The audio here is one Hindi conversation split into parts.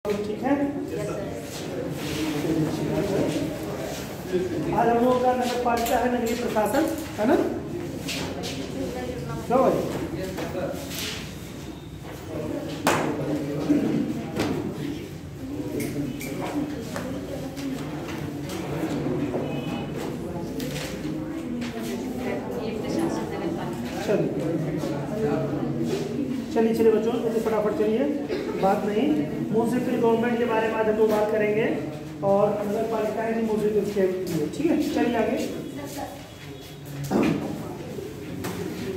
ठीक है। आज हम लोगों का नगर पालिका है, नगरीय प्रशासन है ना। क्यों भाई चलिए चलिए बच्चों, जल्दी फटाफट चलिए, बात नहीं म्यूनसिपल गवर्नमेंट के बारे में आज हम लोग बात करेंगे और नगर पालिकाएं भी म्यूनसिपल के लिए, ठीक है। चलिए आगे।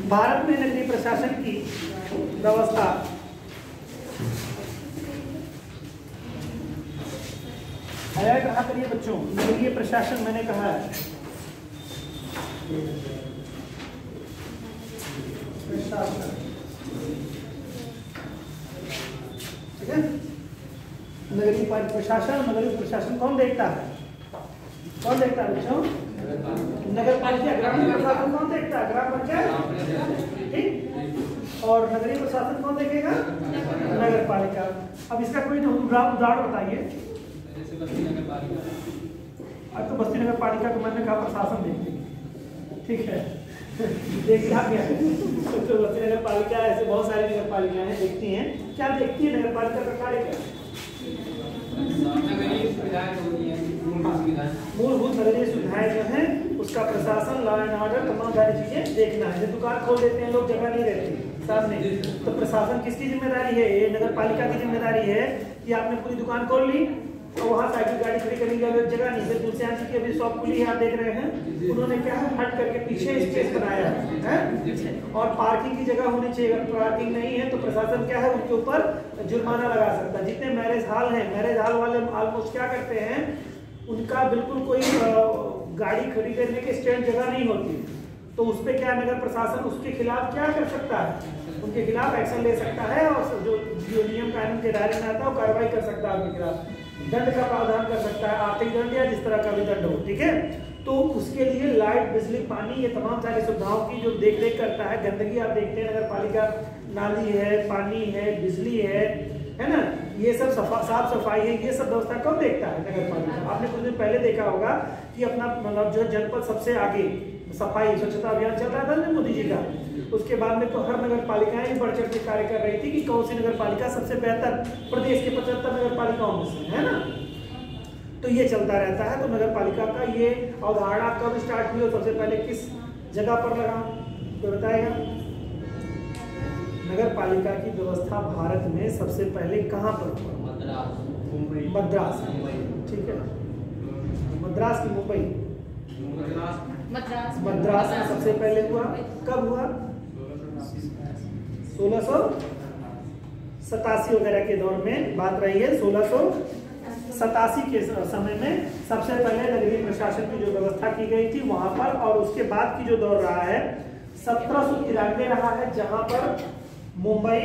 भारत में नगरीय प्रशासन की व्यवस्था है कहाँ करिए बच्चों, नगरीय प्रशासन मैंने कहा है प्रशासन, ठीक है। नगरीय प्रशासन, नगरीय प्रशासन कौन देखता है, कौन देखता है बच्चों? नगर पालिका। ग्रामीण प्रशासन कौन देखता है? ग्राम पंचायत, ठीक। और नगरीय प्रशासन कौन देखेगा? नगर पालिका। अब इसका कोई उदाहरण बताइए। अब तो बस्ती नगर पालिका को मैंने कहा प्रशासन देखती, ठीक है। देखिए आप क्या तो बस्ती नगर पालिका, ऐसे बहुत सारी नगर पालिकाएं देखती हैं। क्या देखती है नगर पालिका का कार्य? क्या मूलभूत नगरीय सुविधाएं जो है उसका प्रशासन, लॉ एंड ऑर्डर, तमाम सारी चीजें देखना है। दुकान खोल देते हैं लोग, जगह नहीं रहती सामने, तो प्रशासन किसकी जिम्मेदारी है? ये नगर पालिका की जिम्मेदारी है कि आपने पूरी दुकान खोल ली और वहाँ साइकिल गाड़ी खड़ी करने की जगह नहीं है। तुलसियान जी की अभी शॉप खुली है, आप देख रहे हैं, उन्होंने क्या है हट करके पीछे स्पेस बनाया है और पार्किंग की जगह होनी चाहिए। अगर पार्किंग नहीं है तो प्रशासन क्या है उनके ऊपर जुर्माना लगा सकता है। जितने मैरिज हॉल हैं, मैरिज हॉल वाले ऑलमोस्ट क्या करते हैं, उनका बिल्कुल कोई गाड़ी खड़ी करने के स्टैंड जगह नहीं होती, तो उस पर क्या नगर प्रशासन उसके खिलाफ क्या कर सकता है? उनके खिलाफ एक्शन ले सकता है और जो नियम कानून के दायरे में आता है वो कार्रवाई कर सकता है, उनके खिलाफ दंड का प्रावधान कर सकता है, आर्थिक दंड या जिस तरह का भी दंड हो, ठीक है। तो उसके लिए लाइट, बिजली, पानी, ये तमाम सारी सुविधाओं की जो देख रेख करता है। गंदगी आप देखते हैं नगर पालिका, नाली है, पानी है, बिजली है ना, ये सब साफ सफाई है, ये सब व्यवस्था कौन देखता है? नगर पालिका। आपने कुछ दिन पहले देखा होगा कि अपना मतलब जो जनपद सबसे आगे सफाई स्वच्छता अभियान चल रहा था ना मोदी जी का, उसके बाद में तो हर नगर पालिकाएं बढ़ चढ़ के कार्य कर रही थी कि कौन सी नगर पालिका सबसे बेहतर प्रदेश के 75 नगर पालिकाओं में से है ना। तो ये चलता रहता है। तो नगर पालिका का ये अवधारणा कब स्टार्ट हुई और सबसे पहले किस जगह पर लगा, तो बताएगा? नगर पालिका की व्यवस्था भारत में सबसे पहले कहाँ पर हुआ? मद्रास, ठीक है। मद्रास की मुंबई, मद्रास में सबसे पहले हुआ। कब हुआ? 1687 वगैरह के दौर में बात रही है। 1687 के समय में सबसे पहले नगरीय प्रशासन की जो व्यवस्था की गई थी वहां पर, और उसके बाद की जो दौर रहा है 1793 रहा है, जहां पर मुंबई,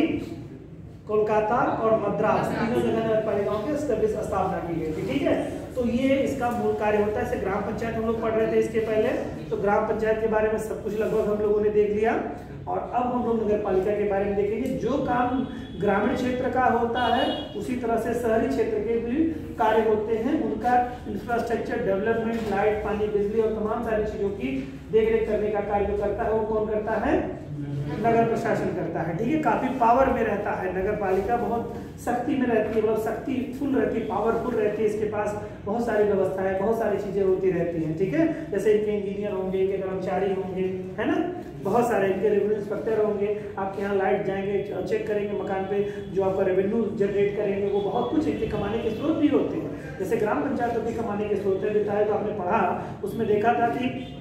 कोलकाता और मद्रास तीनों जगह नगर पालिकाओं की स्थापना की गई थी, ठीक है। तो ये इसका मूल कार्य होता है। जैसे ग्राम पंचायत हम लोग पढ़ रहे थे इसके पहले, तो ग्राम पंचायत के बारे में सब कुछ लगभग हम लोगों ने देख लिया, और अब हम लोग नगर पालिका के बारे में देखेंगे। जो काम ग्रामीण क्षेत्र का होता है उसी तरह से शहरी क्षेत्र के भी कार्य होते हैं। उनका इंफ्रास्ट्रक्चर डेवलपमेंट, लाइट, पानी, बिजली और तमाम सारी चीजों की देखरेख करने का कार्य जो करता है वो कौन करता है? नगर प्रशासन करता है, ठीक है। काफी पावर में रहता है नगर पालिका, बहुत शक्ति में रहती है, मतलब शक्ति फुल रहती है, पावरफुल रहती है। इसके पास बहुत सारी व्यवस्थाएं, बहुत सारी चीजें होती रहती हैं, ठीक है। जैसे इनके इंजीनियर होंगे, इनके कर्मचारी होंगे, है ना, बहुत सारे इनके रेवेन्यू इंस्पेक्टर होंगे। आपके यहाँ लाइट जाएंगे, चेक करेंगे मकान पे, जो आपका रेवेन्यू जनरेट करेंगे, वो बहुत कुछ इनके कमाने के स्रोत भी होते हैं। जैसे ग्राम पंचायतों के कमाने के स्रोत बताया तो आपने पढ़ा, उसमें देखा था कि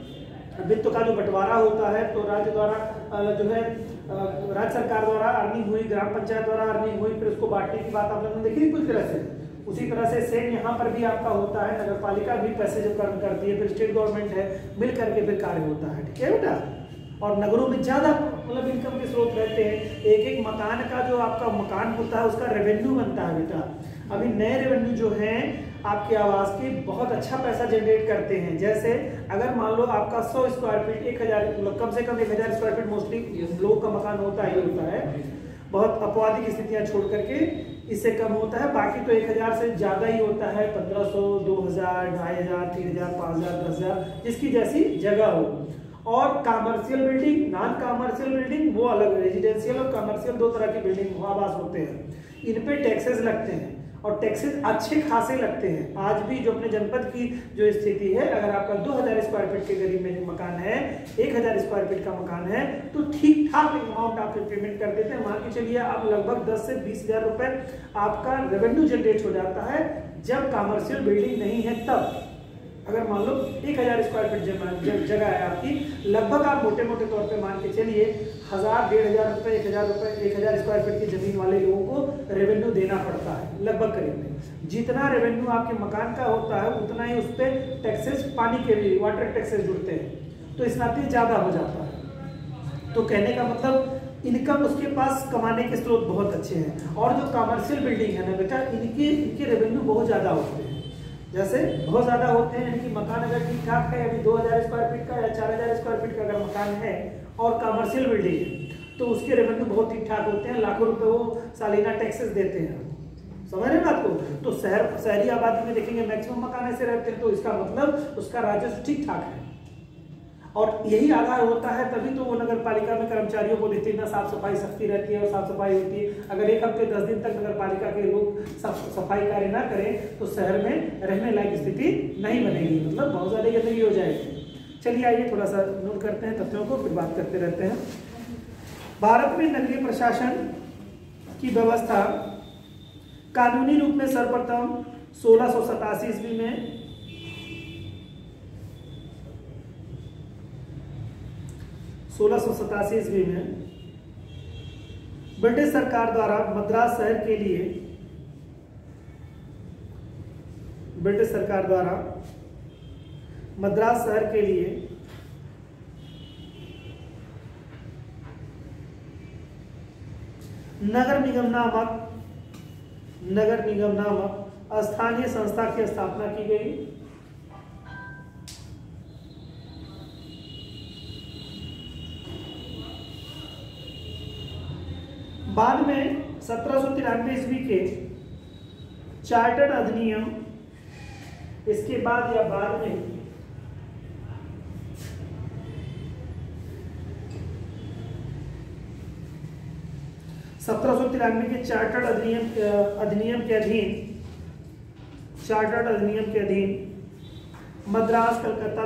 वित्त का जो बंटवारा होता है तो राज्य द्वारा जो है राज्य सरकार द्वारा अर्निंग हुई, ग्राम पंचायत द्वारा अर्निंग हुई, फिर उसको बांटने की बात आप लोगों ने देखी कुछ तरह से। उसी तरह से सेम यहाँ पर भी आपका होता है, नगर पालिका भी पैसे जब कर्म करती है, फिर स्टेट गवर्नमेंट है, मिल करके फिर कार्य होता है, ठीक है बेटा। और नगरों में ज्यादा मतलब इनकम के स्रोत रहते हैं। एक एक मकान का जो आपका मकान होता है उसका रेवेन्यू बनता है बेटा। अभी नए रेवेन्यू जो हैं आपके आवास के बहुत अच्छा पैसा जनरेट करते हैं। जैसे अगर मान लो आपका 100 स्क्वायर फीट 1000 मतलब कम से कम 1000 स्क्वायर फीट मोस्टली लोगों का मकान होता ही होता है, बहुत अपवादिक स्थितियां छोड़ करके इससे कम होता है। बाकी तो 1000 से ज़्यादा ही होता है, 1500, 2000, 2500, 3000, 5000, 10000, जिसकी जैसी जगह हो। और commercial building, non commercial building वो अलग, रेजिडेंशियल और कमर्शियल दो तरह की बिल्डिंग आवास होते हैं। इन पे टैक्सेस लगते हैं और टैक्सेस अच्छे खासे लगते हैं। आज भी जो अपने जनपद की जो स्थिति है, अगर आपका 2000 स्क्वायर फीट के करीब में मकान है, 1000 स्क्वायर फीट का मकान है, तो ठीक ठाक अमाउंट आप पेमेंट कर देते हैं। मान के चलिए आप लगभग 10 से 20 हजार रुपए आपका रेवेन्यू जनरेट हो जाता है जब कमर्शियल बिल्डिंग नहीं है तब। अगर मान लो 1000 स्क्वायर फीट जगह है आपकी, लगभग आप मोटे मोटे तौर पे मान के चलिए 1000, 1500 रुपए, 1000 रुपए, 1000 स्क्वायर फीट की जमीन वाले लोगों को रेवेन्यू देना पड़ता है लगभग करीब में। जितना रेवेन्यू आपके मकान का होता है उतना ही उस पर टैक्सेस, पानी के भी वाटर टैक्सेस जुड़ते हैं, तो इस नाते ज्यादा हो जाता है। तो कहने का मतलब इनकम उसके पास कमाने के स्रोत बहुत अच्छे हैं। और जो कमर्शियल बिल्डिंग है ना बेटा, इनके रेवेन्यू बहुत ज्यादा होते हैं, जैसे बहुत ज्यादा होते हैं। यानी कि मकान अगर ठीक ठाक है, अभी 2000 स्क्वायर फीट का या 4000 स्क्वायर फीट का अगर मकान है और कमर्शियल बिल्डिंग है, तो उसके रेवेन्यू बहुत ठीक ठाक होते हैं, लाखों रुपए वो सालाना टैक्सेस देते हैं। समझ रहे हैं बात को? तो शहरी आबादी में देखेंगे मैक्सिमम मकान ऐसे रहते हैं, तो इसका मतलब उसका राजस्व ठीक ठाक है। और यही आधार होता है, तभी तो वो नगर पालिका में कर्मचारियों को देते हैं, ना साफ सफाई सख्ती रहती है और साफ सफाई होती है। अगर 1 हफ्ते 10 दिन तक नगर पालिका के लोग सफाई कार्य ना करें तो शहर में रहने लायक स्थिति नहीं बनेगी, मतलब बहुत ज्यादा गंदगी हो जाएगी। चलिए आइए थोड़ा सा नोट करते हैं तथ्यों को, फिर बात करते रहते हैं। भारत में नगरीय प्रशासन की व्यवस्था कानूनी रूप में सर्वप्रथम 1687 ईस्वी में 1687 ईस्वी में ब्रिटिश सरकार द्वारा मद्रास शहर के लिए नगर निगम नामक स्थानीय संस्था की स्थापना की गई। बाद में 1793 ईस्वी के चार्टर्ड अधिनियम, इसके बाद या बाद में 1793 के चार्टर्ड अधिनियम के अधीन मद्रास, कलकत्ता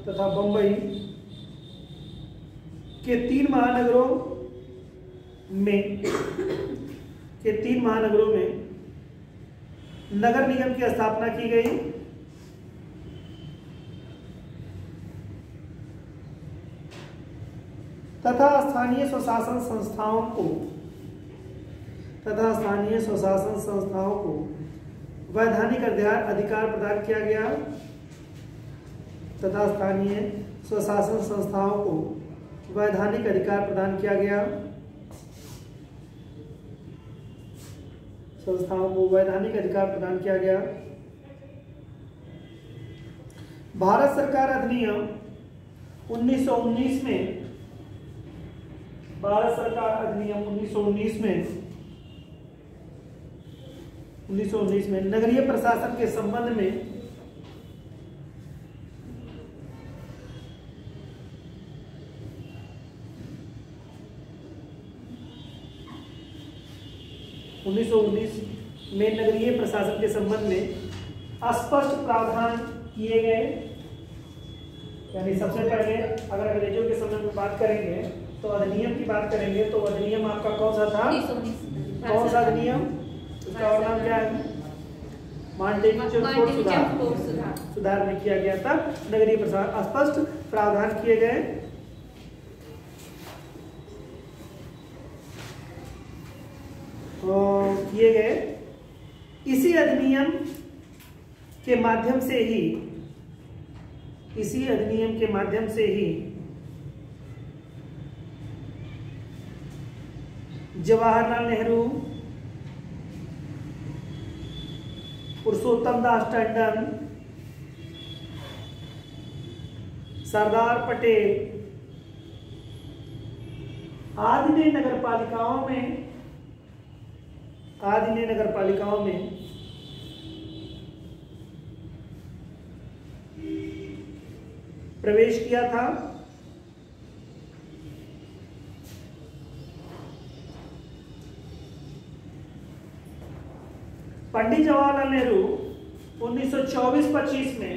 तथा बंबई के तीन महानगरों में नगर निगम की स्थापना की गई तथा स्थानीय स्वशासन संस्थाओं को वैधानिक अधिकार प्रदान किया गया भारत सरकार अधिनियम 1919 में नगरीय प्रशासन के संबंध में नगरीय प्रशासन के संबंध में स्पष्ट प्रावधान किए गए। यानी सबसे पहले अगर अंग्रेजों के समय में बात करेंगे तो अधिनियम की बात करेंगे, तो अधिनियम आपका कौन सा था? कौन सा अधिनियम? उसका और नाम क्या है? मांटेग्यू सुधार में किया गया था। नगरीय प्रशासन स्पष्ट प्रावधान किए गए। इसी अधिनियम के माध्यम से ही जवाहरलाल नेहरू, पुरुषोत्तम दास टंडन, सरदार पटेल आदि नगर पालिकाओं में प्रवेश किया था। पंडित जवाहरलाल नेहरू 1924-25 में,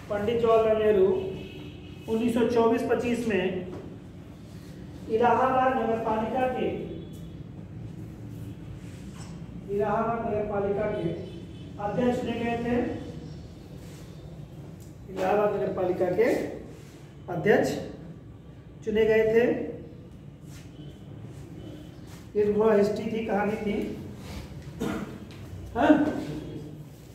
पंडित जवाहरलाल नेहरू 1924-25 में इलाहाबाद नगर पालिका के अध्यक्ष चुने गए थे। इलाहाबाद नगर पालिका के अध्यक्ष चुने गए थे। ये थोड़ा हिस्ट्री थी, कहानी थी, हाँ?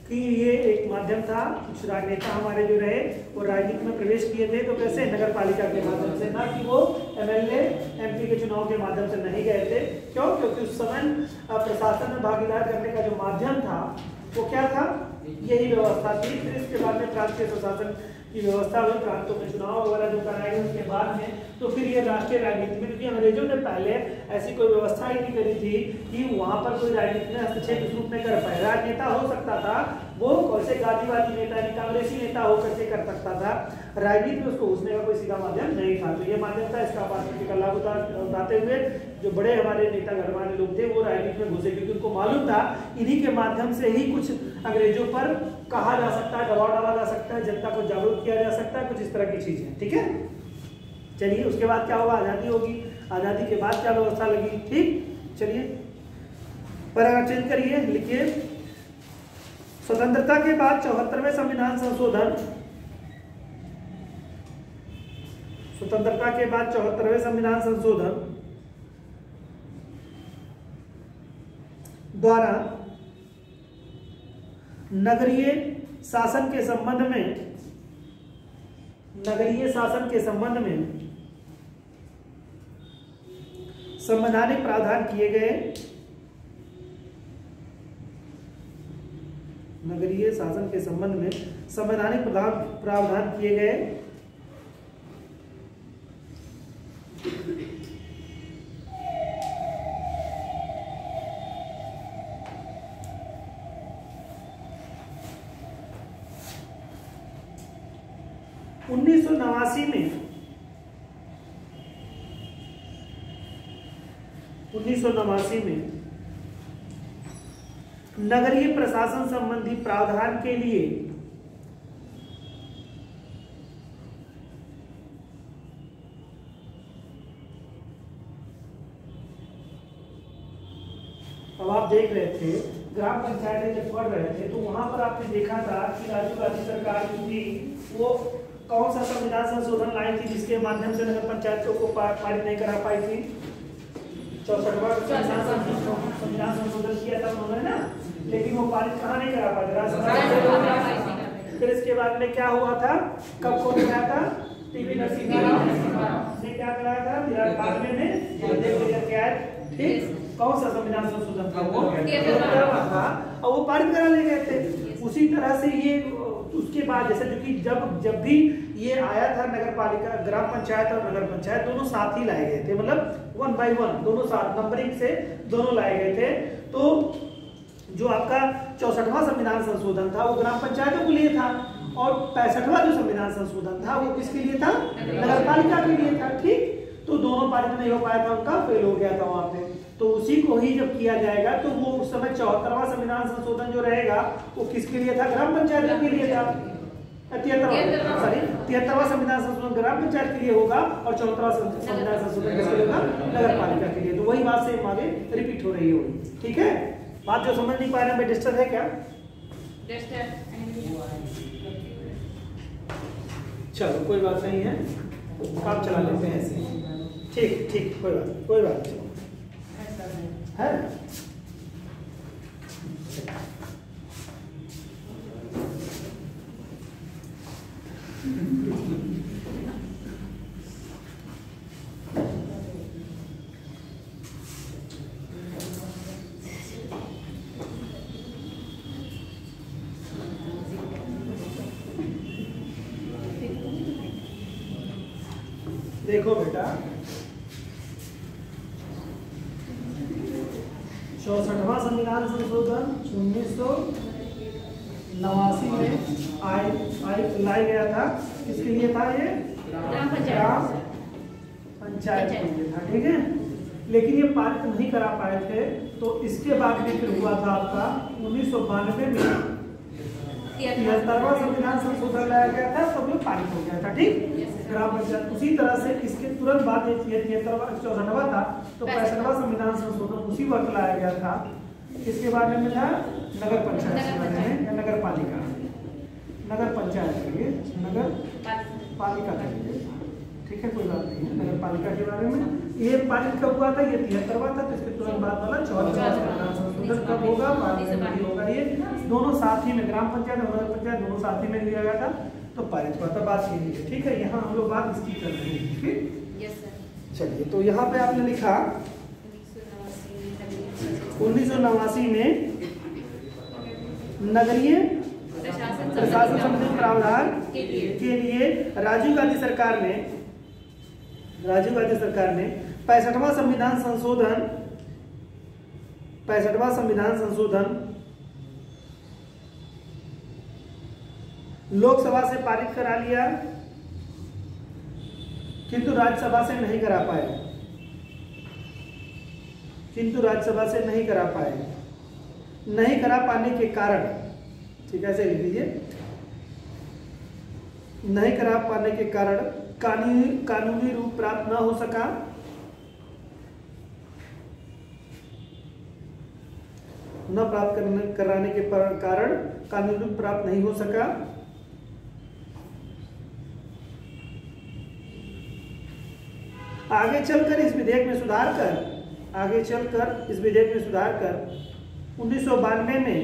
कि ये एक माध्यम था। कुछ राजनेता हमारे जो रहे वो राजनीति में प्रवेश किए थे, तो कैसे नगर पालिका के माध्यम से, ना कि वो एमएलए एमपी के चुनाव के माध्यम से नहीं गए थे। क्यों? क्योंकि उस समय प्रशासन में भागीदार करने का जो माध्यम था वो क्या था, यही व्यवस्था थी। फिर इसके बाद में प्रांतीय प्रशासन की व्यवस्था हुई, प्रांतों में चुनाव वगैरह जो कराए गए उसके बाद में, तो फिर ये राष्ट्रीय राजनीति में, क्योंकि अंग्रेजों ने पहले ऐसी कोई व्यवस्था ही नहीं करी थी कि वहां पर कोई राजनीति में हस्तक्षेप इस रूप में कर पाए। राजनेता हो सकता था वो कैसे गांधीवादी नेता यानी कांग्रेसी नेता होकर के कर सकता था, राजनीति में उसको घुसने का कोई सीधा माध्यम नहीं था। तो ये माध्यम था, इसका अपॉर्चुनिटी का लाभ उठाते हुए जो बड़े हमारे नेता गणमान्य लोग थे वो राजनीति में घुसे, क्योंकि उनको मालूम था इन्हीं के माध्यम से ही कुछ अंग्रेजों पर कहा जा सकता है, दबाव डाला जा सकता है, जनता को जागरूक किया जा सकता है, कुछ इस तरह की चीजें। ठीक है, चलिए उसके बाद क्या होगा, आजादी होगी। आजादी के बाद क्या व्यवस्था लगी, ठीक। चलिए पैराग्राफ चेंज करिए, लिखिए स्वतंत्रता के बाद 74वें संविधान संशोधन, स्वतंत्रता के बाद 74वें संविधान संशोधन द्वारा नगरीय शासन के संबंध में संवैधानिक प्रावधान किए गए। नगरीय शासन के संबंध में संवैधानिक प्रावधान किए गए। उन्नीस सौ नवासी में नगरीय प्रशासन संबंधी प्रावधान के लिए अब आप देख रहे थे ग्राम पंचायतें जब पढ़ रहे थे तो वहां पर आपने देखा था कि राजीव गांधी सरकार जो थी वो कौन सा संविधान संशोधन लाई थी जिसके माध्यम से नगर पंचायतों को पारित नहीं करा पाई थी। 64वां संविधान संशोधन किया था उन्होंने ना, लेकिन वो पारित कहाँ नहीं करा पाए, राज्यसभा। फिर इसके बाद में क्या हुआ था, कब कौन कराया था, टीवी नरसिम्हा राव ने क्या कराया था, 1992 में। ठीक, कौन सा संविधान संशोधन था वो था, और वो पारित करा ले गए थे। उसी तरह से ये उसके बाद जैसे जो कि जब भी ये आया था नगर पालिका, ग्राम पंचायत और नगर पंचायत दोनों साथ ही लाए गए थे, मतलब 1 by 1 दोनों साथ नंबरिंग से दोनों लाए गए थे। तो जो आपका 64वां संविधान संशोधन था वो ग्राम पंचायतों के लिए था, और 65वां जो संविधान संशोधन था वो किसके लिए था, नगर पालिका के लिए था। ठीक, तो दोनों पारित नहीं हो पाया था, उनका फेल हो गया था वहां पे। तो उसी को ही जब किया जाएगा तो वो उस समय 74वां संविधान संशोधन जो रहेगा वो किसके लिए था, ग्राम पंचायत के लिए था। 73वां संविधान संशोधन ग्राम पंचायत के लिए होगा और 74वां संविधान संशोधन किसके लिए होगा, नगर पालिका के लिए। तो वही बात सेम आगे रिपीट हो रही होगी। ठीक है, बात जो समझ नहीं पा रहे हैं, डिस्टर्ब है क्या? चलो कोई बात नहीं है, काम चला लेते हैं ऐसे। ठीक, कोई बात नहीं है। देखो बेटा 64वां संविधान संशोधन 1989 में लाया गया था। किसके लिए था ये? ग्राम पंचायत के लिए था, ठीक है। लेकिन ये पारित नहीं करा पाए थे, तो इसके बाद में फिर हुआ था आपका 1992 में 73वां संविधान संशोधन लाया गया था, तब ये पारित हो गया था, ठीक। ग्राम पंचायत उसी तरह से इसके तुरंत बाद 64वां था, तो 65वां संविधान संशोधन उसी वक्त लाया गया था। इसके बारे में था नगर पंचायत के बारे में, या नगर पालिका, नगर पंचायत के लिए, नगर पालिका के लिए, ठीक है, कोई बात नहीं है। नगर पालिका के बारे में ये पारित कब हुआ था? ये 73वां था, तो इसके तुरंत बाद वाला 74वां संविधान संशोधन कब होगा? होगा। ये दोनों साथ ही में, ग्राम पंचायत और नगर पंचायत दोनों साथ ही में लिया गया था, तो पारित हुआ था। बात ये है, ठीक है। यहाँ हम लोग बात इसकी कर रहे हैं, ठीक। चलिए, तो यहाँ पे आपने लिखा 1989 में नगरीय प्रशासन संबंधी प्रावधान के लिए राजीव गांधी सरकार ने 65वां संविधान संशोधन लोकसभा से पारित करा लिया, किंतु राज्यसभा से नहीं करा पाए। नहीं करा पाने के कारण, ठीक है, ऐसे लिख लीजिए, नहीं करा पाने के कारण कानूनी रूप प्राप्त न हो सका, न प्राप्त कराने के कारण कानूनी रूप प्राप्त नहीं हो सका। आगे चलकर इस विधेयक में सुधार कर 1992 में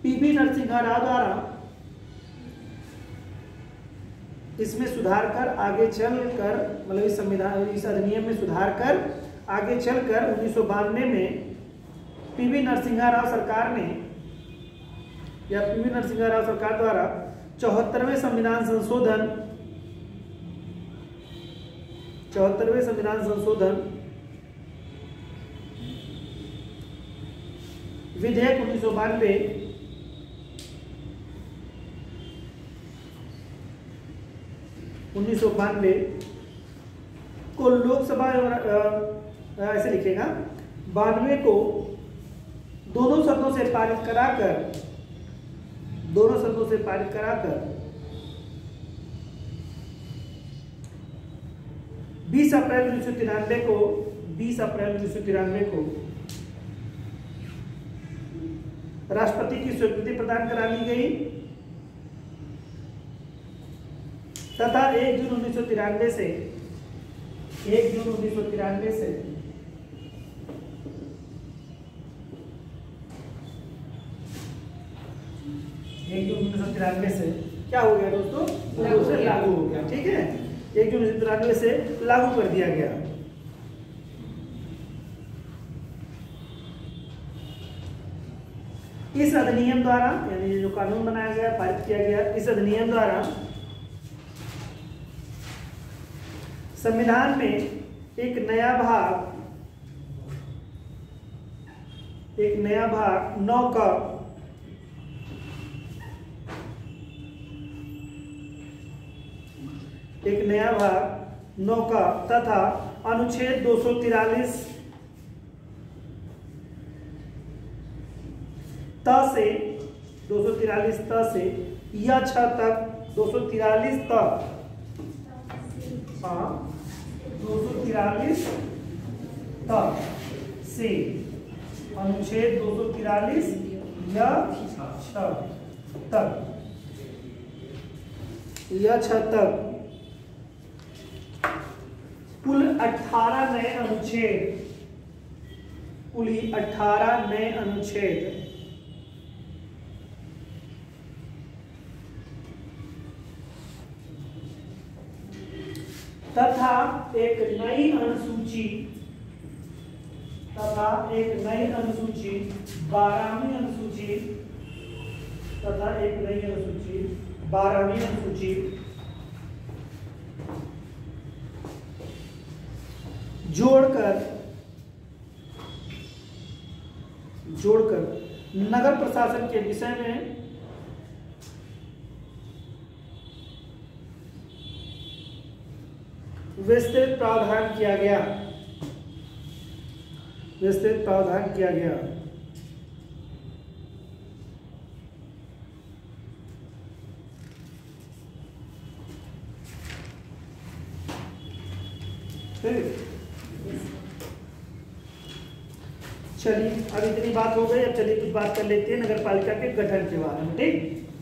पीबी नरसिम्हा राव द्वारा इसमें सुधार कर आगे चलकर, मतलब इस अधिनियम में सुधार कर आगे चलकर 1992 में पीबी नरसिम्हा राव सरकार द्वारा 74वें संविधान संशोधन विधेयक 1992 को लोकसभा, ऐसे लिखेगा, 92 को दोनों सदनों से पारित कराकर 20 अप्रैल 1993 को राष्ट्रपति की स्वीकृति प्रदान करा ली गई तथा 1 जून 1993 से 1 जून 1993 से क्या हो गया दोस्तों? लागू हो गया, ठीक है। 1 जून 1993 से लागू कर दिया गया। इस अधिनियम द्वारा, यानी जो कानून बनाया गया, पारित किया गया, इस अधिनियम द्वारा संविधान में एक नया भाग 9 का तथा अनुच्छेद 243 त से या 6 तक 243 तक 243 तक से अनुच्छेद 243 या 6 तक कुल 18 नए अनुच्छेद तथा एक नई अनुसूची 12वीं अनुसूची जोड़कर नगर प्रशासन के विषय में विस्तृत प्रावधान किया गया। चलिए अब इतनी बात हो गई। अब चलिए कुछ बात कर लेते हैं नगर पालिका के गठन के बारे में। ठीक,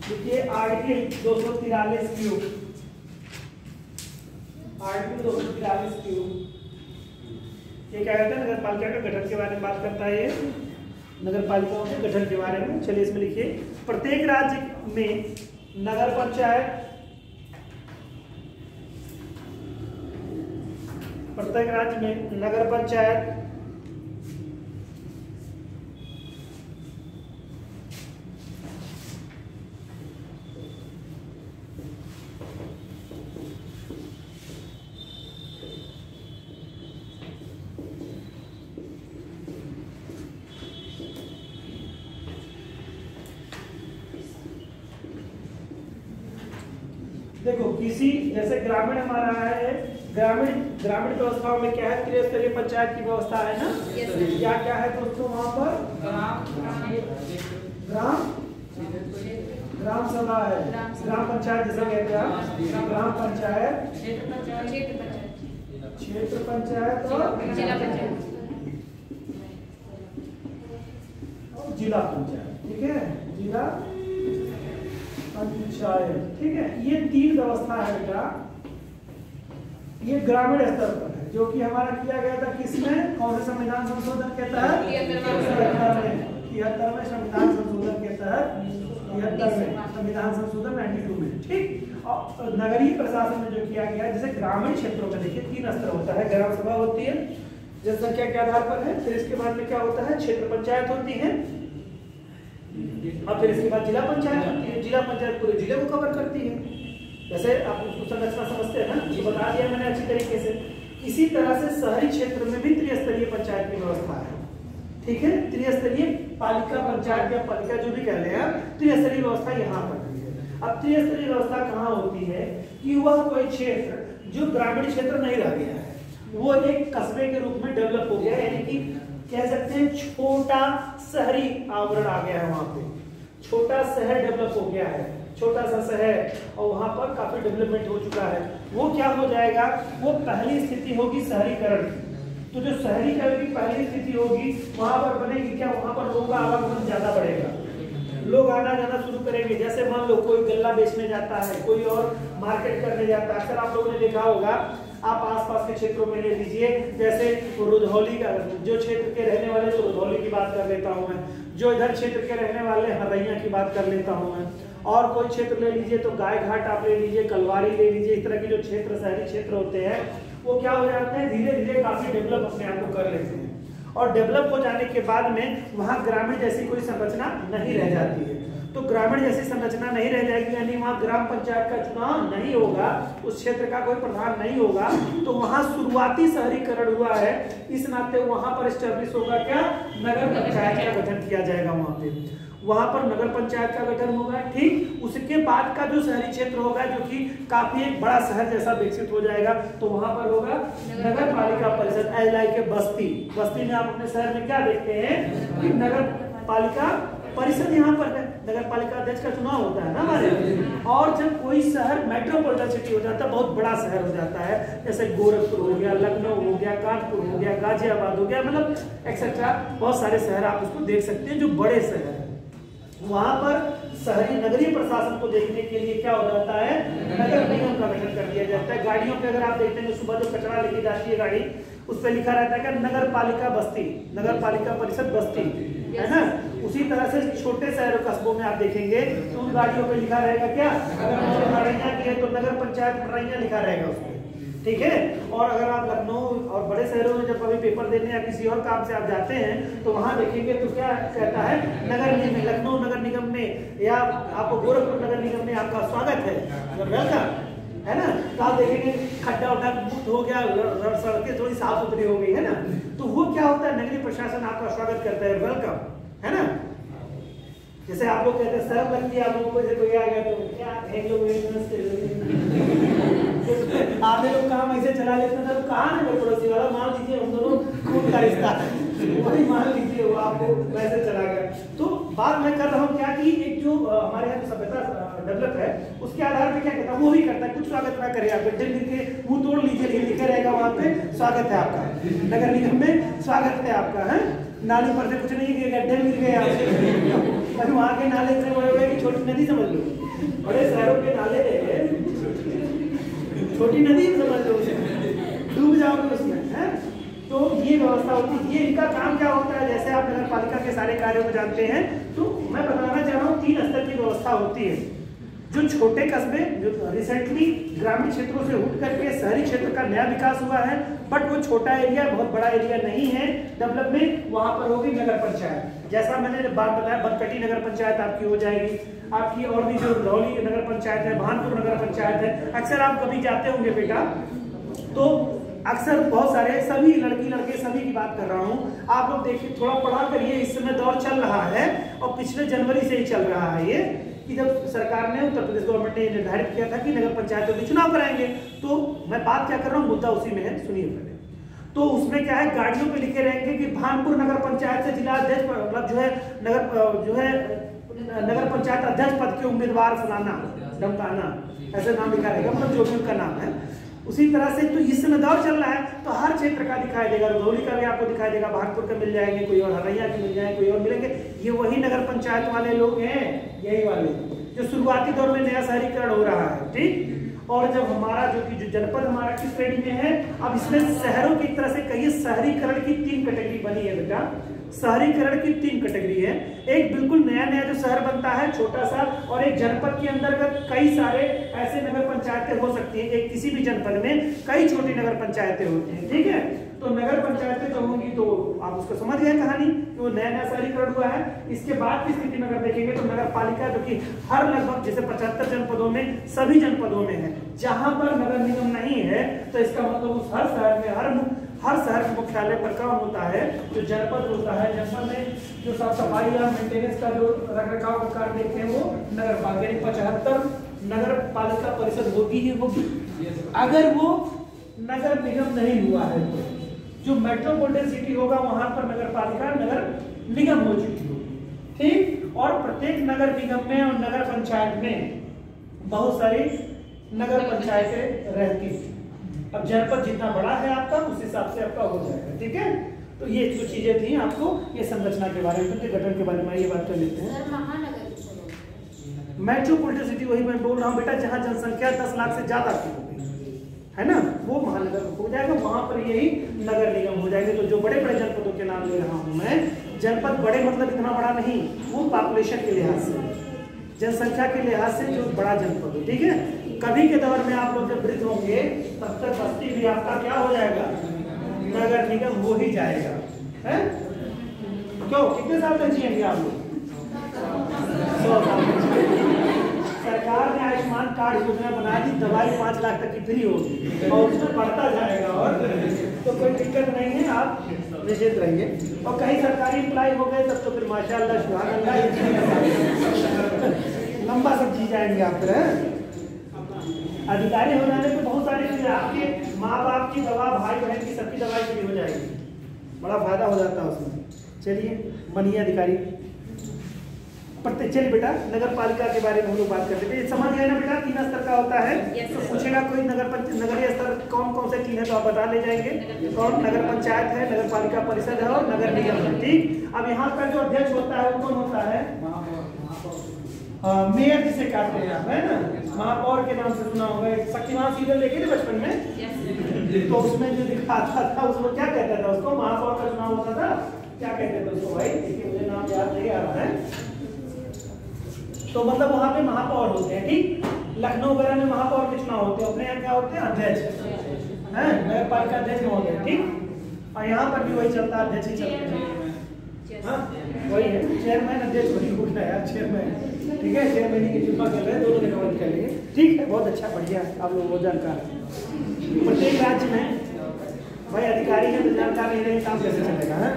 देखिए आर्टिकल 243 क्यू, ये क्या कहता है, नगर पालिका का गठन के बारे में बात करता है। ये नगर पालिकाओं के गठन के बारे में। चलिए इसमें लिखिए, प्रत्येक राज्य में नगर पंचायत, देखो किसी जैसे ग्रामीण हमारा है, ग्रामीण व्यवस्थाओं में क्या है, त्रिस्तरीय पंचायत की व्यवस्था है ना। क्या है दोस्तों, वहां पर ग्राम सभा है, ग्राम पंचायत जिसे कहते हैं, ग्राम पंचायत, क्षेत्र पंचायत और जिला पंचायत। ठीक है, जिला पंचायत। ठीक है, ये 3 व्यवस्था है बेटा। ये ग्रामीण स्तर पर है, जो कि हमारा किया गया था किसमें, कौन से संविधान संशोधन के तहत, 73वें संविधान संशोधन के तहत, 73वें संविधान संशोधन 92 में। ठीक, और नगरीय प्रशासन में जो किया गया, जैसे ग्रामीण क्षेत्रों में देखिए 3 स्तर होता है। ग्राम सभा होती है जनसंख्या के आधार पर है, फिर इसके बाद में क्या होता है, क्षेत्र पंचायत होती है, और फिर इसके बाद जिला पंचायत होती है। जिला पंचायत पूरे जिले को कवर करती है। जैसे आप उसको संरचना समझते हैं ना, ये बता दिया मैंने अच्छी तरीके से। इसी तरह से शहरी क्षेत्र में भी त्रिस्तरीय पंचायत की व्यवस्था है। ठीक है, त्रिस्तरीय पालिका, पंचायत या पालिका जो भी कह रहे हैं, त्रिस्तरीय व्यवस्था यहाँ पर है। अब त्रिस्तरीय व्यवस्था कहाँ होती है कि वह कोई क्षेत्र जो ग्रामीण क्षेत्र नहीं रह गया है, वो एक कस्बे के रूप में डेवलप हो गया, यानी कि कह सकते हैं छोटा शहरी आवरण आ गया है। वहां पे छोटा शहर डेवलप हो गया है, छोटा सा शहर, और वहां पर काफी डेवलपमेंट हो चुका है। वो क्या हो जाएगा, वो पहली स्थिति होगी शहरीकरण की। तो जो शहरीकरण की पहली स्थिति होगी, वहां पर बनेगी क्या, वहां पर लोगों का आवागमन ज्यादा बढ़ेगा, लोग आना जाना शुरू करेंगे। जैसे मान लो कोई गल्ला बेचने जाता है, कोई और मार्केट करने जाता है। अक्सर आप लोगों ने देखा होगा, आप आसपास के क्षेत्रों में ले लीजिए, जैसे रुधौली का, जो क्षेत्र के रहने वाले, तो रुधौली की बात कर लेता हूं मैं, जो इधर क्षेत्र के रहने वाले हरैया की बात कर लेता हूं मैं, और कोई क्षेत्र ले लीजिए तो गाय घाट आप ले लीजिए, कलवारी ले लीजिए। इस तरह के जो क्षेत्र, शहरी क्षेत्र होते हैं, वो क्या हो जाते हैं, धीरे धीरे काफी डेवलप अपने आप को कर लेते हैं। और डेवलप हो जाने के बाद में वहां ग्रामीण जैसी कोई संरचना नहीं रह जाती है। तो ग्रामीण जैसी संरचना नहीं रह जाएगी, यानी वहाँ ग्राम पंचायत का चुनाव नहीं होगा, उस क्षेत्र का कोई प्रधान नहीं होगा, तो वहाँ शुरुआती शहरीकरण हुआ है, इस नाते वहाँ पर एस्टेब्लिश होगा क्या, नगर पंचायत का गठन किया जाएगा। वहाँ पर नगर पंचायत का गठन होगा। ठीक, उसके बाद का जो शहरी क्षेत्र होगा, जो कि काफी एक बड़ा शहर जैसा विकसित हो जाएगा, तो वहाँ पर होगा नगर पालिका परिषद। एज लाइक बस्ती में आप अपने शहर में क्या देखते हैं कि नगर पालिका परिषद यहाँ पर है, नगर पालिका अध्यक्ष का चुनाव होता है ना हमारे। और जब कोई शहर मेट्रोपॉलिटन सिटी हो जाता है, बहुत बड़ा शहर हो जाता है, जैसे गोरखपुर हो गया, लखनऊ हो गया, कानपुर हो गया, गाजियाबाद हो गया, मतलब एक्सेट्रा बहुत सारे शहर आप उसको देख सकते हैं जो बड़े शहर है। वहां पर शहरी नगरीय प्रशासन को देखने के लिए क्या हो जाता है, नगर निगम का गठन कर दिया जाता है। गाड़ियों पे अगर आप देखते हैं, सुबह जो कचरा लेके जाती है गाड़ी, उस पर लिखा रहता है कि नगर पालिका बस्ती, नगर पालिका परिषद बस्ती, है ना। उसी तरह से छोटे शहरों कस्बों में आप देखेंगे तो उन गाड़ियों पे लिखा रहेगा क्या, अगर मरैया की है तो नगर पंचायत मरैया लिखा रहेगा उसमें। ठीक है, और अगर आप लखनऊ और बड़े शहरों में जब कभी पेपर देने या किसी और काम से आप जाते हैं, तो वहां देखेंगे तो क्या कहता है, नगर निगम, लखनऊ नगर निगम में या आपको गोरखपुर नगर निगम में आपका स्वागत है, वेलकम, है ना। तो आप देखेंगे खड्डा उड्डा मुक्त हो गया, सड़कें थोड़ी साफ सुथरी हो गई है ना, तो वो क्या होता है, नगरीय प्रशासन आपका स्वागत करता है, वेलकम, है ना। जैसे आप लोग कहते हैं सर लगती है आप लोगों को, जैसे कोई आ गया तो क्या आधे लोग काम ऐसे चला लेते हैं, तो कहाँ ना पड़ोसी वाला मान लीजिए हम दोनों खून का रिश्ता है, वही मान लीजिए वो आपको वैसे चला गया। तो बात मैं कर रहा हूँ क्या कि एक जो हमारे यहाँ सभ्यता डेवलप है उसके आधार पे क्या कहता है, वो भी करता है, कुछ स्वागत ना करे, आप दिल मिल के मुंह तोड़ लीजिए, लिखा रहेगा वहाँ पे स्वागत है आपका, नगर निगम में स्वागत है आपका, है। नाली पर से कुछ नहीं गिरेगा, गड्ढे मिल गए आपसे, वहाँ के नाले इतने बड़े बड़े कि छोटी नदी समझ लो, बड़े शहरों के नाले छोटी नदी समझ लो, डूब जाओगे उसमें, है। तो ये व्यवस्था होती है, ये इनका काम क्या होता है, जैसे आप नगर पालिका के सारे कार्यों को जानते हैं, तो मैं बताना चाह रहा हूँ 3 स्तर की व्यवस्था होती है। जो छोटे कस्बे, जो रिसेंटली ग्रामीण क्षेत्रों से उठ करके शहरी क्षेत्र का नया विकास हुआ है, बट वो छोटा एरिया, बहुत बड़ा एरिया नहीं है डेवलपमेंट, वहां पर होगी नगर पंचायत। जैसा मैंने बात बताया, बनकटी नगर पंचायत आपकी हो जाएगी, आपकी और भी जो रौली नगर पंचायत है, भानपुर नगर पंचायत है। अक्सर आप कभी जाते होंगे बेटा, तो अक्सर बहुत सारे, सभी लड़की लड़के सभी की बात कर रहा हूँ, आप लोग देखिए, थोड़ा पढ़ा करिए, इस समय दौर चल रहा है और पिछले जनवरी से ही चल रहा है ये, कि जब सरकार ने, उत्तर प्रदेश गवर्नमेंट ने निर्धारित किया था कि नगर पंचायतों के चुनाव कराएंगे, तो मैं बात क्या कर रहा हूँ, मुद्दा उसी में है, सुनिए पहले। तो उसमें क्या है, गाड़ियों पे लिखे रहेंगे कि भानपुर नगर पंचायत से जिला अध्यक्ष, मतलब नगर पंचायत अध्यक्ष पद के उम्मीदवार फलाना ढमकाना, ऐसे नाम लिखा रहेगा, मतलब जो भी उनका नाम है। उसी तरह से तो इस समय दौर चल रहा है, तो हर क्षेत्र का दिखाई देगा, रौली का भी आपको दिखाई देगा, भागपुर का मिल जाएंगे, कोई और हरैया के मिल जाएंगे, कोई और मिलेंगे। ये वही नगर पंचायत वाले लोग हैं, यही वाले जो शुरुआती दौर में नया शहरीकरण हो रहा है, ठीक। और जब हमारा जो जनपद हमारा किस श्रेणी में है, अब इसमें शहरों की तरह से कहिए शहरीकरण की 3 कैटेगरी बनी है बेटा, शहरीकरण की 3 कैटेगरी है। एक बिल्कुल नया नया जो शहर बनता है छोटा सा, और एक जनपद के अंतर्गत कई सारे ऐसे नगर पंचायतें हो सकती हैं, एक किसी भी जनपद में कई छोटी नगर पंचायतें होती हैं, ठीक है। तो नगर पंचायतें जो होंगी, तो आप उसको समझ गए कहानी कि वो नया नया शहरीकरण हुआ है। इसके बाद की स्थिति में अगर देखेंगे तो नगर पालिका, जो कि हर लगभग जैसे 75 जनपदों में, सभी जनपदों में है, जहां पर नगर निगम नहीं है, तो इसका मतलब उस हर शहर में, हर शहर के मुख्यालय पर काम होता है, जो जनपद होता है, जनपद में जो साफ सफाई या मेंटेनेंस का जो रखरखाव का कार्य देखते हैं, वो नगर पालिका 75 नगर पालिका परिषद होगी ही होगी। अगर वो नगर निगम नहीं हुआ है, तो जो मेट्रोपॉलिटन सिटी होगा वहां पर नगर पालिका नगर निगम हो चुकी होगी, ठीक। और प्रत्येक नगर निगम में और नगर पंचायत में बहुत सारी नगर पंचायतें रहती हैं। अब जनपद जितना बड़ा है आपका, उस हिसाब से आपका हो जाएगा, ठीक है। तो ये जो चीजें थी आपको, ये संरचना के बारे में, गठन के बारे में ये बात कर लेते हैं। मेट्रोपॉलिटन सिटी वही मैं बोल रहा हूँ बेटा, जहाँ जनसंख्या 10 लाख से ज्यादा की हो गई है ना, वो महानगर हो जाएगा, वहां पर यही नगर निगम हो जाएंगे। तो जो बड़े बड़े जनपदों के नाम ले रहा हूँ मैं, जनपद बड़े मतलब इतना बड़ा नहीं, वो पॉपुलेशन के लिहाज से, जनसंख्या के लिहाज से जो बड़ा जनपद हो, ठीक है। कभी के दौर में आप लोग जब वृद्ध होंगे, तब तक बस्ती भी आपका क्या हो जाएगा, नगर निगम हो ही जाएगा, है। क्यों, कितने साल तक जिएंगे आप लोग? 100 साल। सरकार ने आयुष्मान कार्ड योजना बना दी, दवाई 5 लाख तक की फ्री होगी, और उसमें बढ़ता जाएगा, और तो कोई दिक्कत नहीं है, आप निश्चित रहिए। और कहीं सरकारी एम्प्लॉय हो गए तब तो फिर माशाअल्लाह सुभान अल्लाह, लंबा सब जी जाएंगे आप फिर। अधिकारी हो जाने पर बहुत सारी चीजें, आपके माँ बाप की दवा, भाई बहन की सबकी दवाई फ्री हो जाएगी, बड़ा फायदा हो जाता है उसमें। चलिए बनिए अधिकारी। चलिए बेटा, नगर पालिका के बारे में हम लोग बात करते हैं, समझ गए ना बेटा, 3 स्तर का होता है। तो पूछेगा कोई नगरीय स्तर कौन कौन से 3 है, तो आप बता ले जाएंगे। कौन? नगर पंचायत है, नगर पालिका परिषद है, और नगर निगम है, ठीक। अब यहाँ का जो अध्यक्ष होता है वो कौन होता है? मेयर जिसे कहते हैं आप, है ना, महापौर के नाम से सुना होगा। शक्तिमान सीरियल देखे थे बचपन में, तो उसमें जो दिखाता था उसको क्या कहता था, उसको महापौर का चुनाव होता था, क्या कहते थे उसको भाई, देखिए मुझे नाम याद नहीं आ रहा है। तो मतलब वहां पे महापौर होते हैं, ठीक। लखनऊ वगैरह में महापौर के चुनाव होते हैं, अपने यहाँ क्या होते हैं, अध्यक्ष, है, नगर पालिका अध्यक्ष होते हैं, ठीक। और यहाँ पर भी वही चलता है, अध्यक्ष ही चलते हैं। हाँ वही है, चेयरमैन अध्यक्ष वही उठना है यार, चेयरमैन, ठीक है, चेयरमैन की चुनाव कर रहे हैं, दोनों के कवर कर लेंगे, ठीक है, बहुत अच्छा, बढ़िया, आप लोग वो जानकार हैं। प्रत्येक राज्य में भाई अधिकारी है तो जानकार नहीं रहे, काम कैसे चलेगा, है?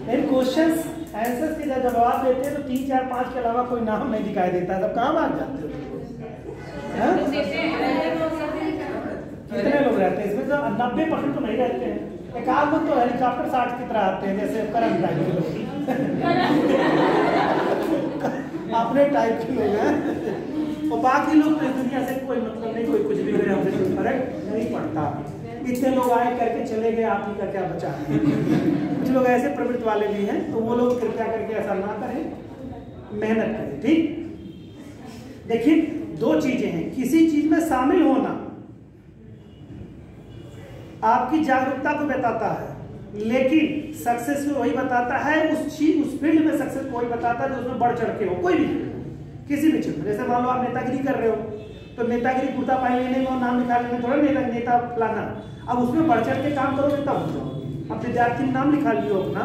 लेकिन क्वेश्चन आंसर के जब जवाब देते हैं तो 3, 4, 5 के अलावा कोई नाम नहीं दिखाई देता, तब कहाँ भाग जाते हो? कितने लोग रहते हैं इसमें? तो 90% तो नहीं रहते हैं, एक आध लोग तो हेलीकॉप्टर 60 की तरह आते हैं, जैसे करंट टाइप के लोग अपने टाइप के लोग हैं, और बाकी लोग तो दुनिया से कोई मतलब नहीं, कोई कुछ भी करे, हमसे कोई फर्क नहीं पड़ता। इतने लोग आए करके चले गए, आप ही का क्या बचा। कुछ लोग ऐसे प्रवृत्ति वाले भी हैं, तो वो लोग कृपया करके ऐसा ना करें, मेहनत करें, ठीक। देखिए 2 चीजें हैं, किसी चीज में शामिल होना आपकी जागरूकता को बताता है, लेकिन सक्सेस वही बताता है, उस फील्ड में सक्सेस वही बताता है जो उसमें बढ़ चढ़ के हो, कोई भी किसी भी क्षेत्र में। जैसे मान लो आप नेतागिरी कर रहे हो, तो नेतागिरी कुर्ता पाए लेने में नाम लिखा लेने थोड़ा नेता फलाना, अब उसमें बढ़ चढ़ के काम करोगे तब हो जाओगे। अब विद्यार्थी में नाम लिखा लियो अपना,